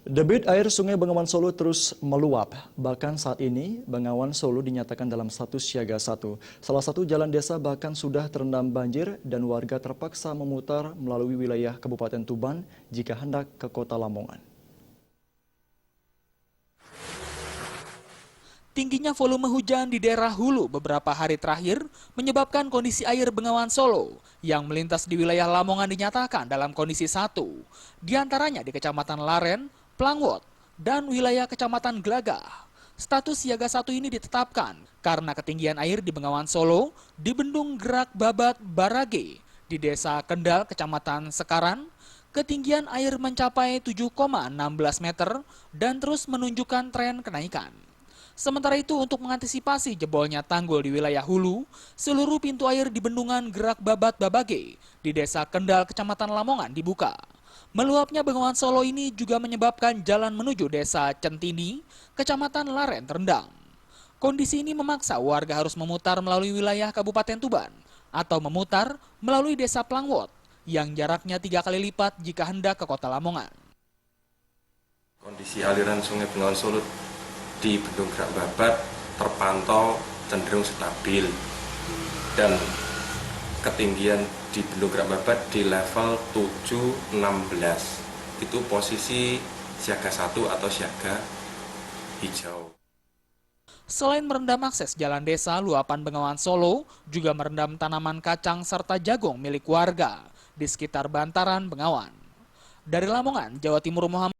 Debit air Sungai Bengawan Solo terus meluap. Bahkan saat ini, Bengawan Solo dinyatakan dalam status siaga 1. Salah satu jalan desa bahkan sudah terendam banjir dan warga terpaksa memutar melalui wilayah Kabupaten Tuban jika hendak ke Kota Lamongan. Tingginya volume hujan di daerah hulu beberapa hari terakhir menyebabkan kondisi air Bengawan Solo yang melintas di wilayah Lamongan dinyatakan dalam kondisi 1. Di antaranya di Kecamatan Laren, Plangwot, dan wilayah Kecamatan Glagah. Status siaga 1 ini ditetapkan karena ketinggian air di Bengawan Solo di Bendung Gerak Babat Barage, di Desa Kendal, Kecamatan Sekaran, ketinggian air mencapai 7,16 meter dan terus menunjukkan tren kenaikan. Sementara itu, untuk mengantisipasi jebolnya tanggul di wilayah hulu, seluruh pintu air di Bendungan Gerak Babat Babage di Desa Kendal, Kecamatan Lamongan dibuka. Meluapnya Bengawan Solo ini juga menyebabkan jalan menuju Desa Centini, Kecamatan Laren terendam. Kondisi ini memaksa warga harus memutar melalui wilayah Kabupaten Tuban atau memutar melalui Desa Plangwot yang jaraknya 3 kali lipat jika hendak ke Kota Lamongan. Kondisi aliran Sungai Bengawan Solo di Bendung Gerak Babat terpantau cenderung stabil dan ketinggian di Bendung Gerak Babat di level 716. Itu posisi siaga 1 atau siaga hijau. Selain merendam akses jalan desa, luapan Bengawan Solo juga merendam tanaman kacang serta jagung milik warga di sekitar bantaran Bengawan. Dari Lamongan, Jawa Timur, Muhammad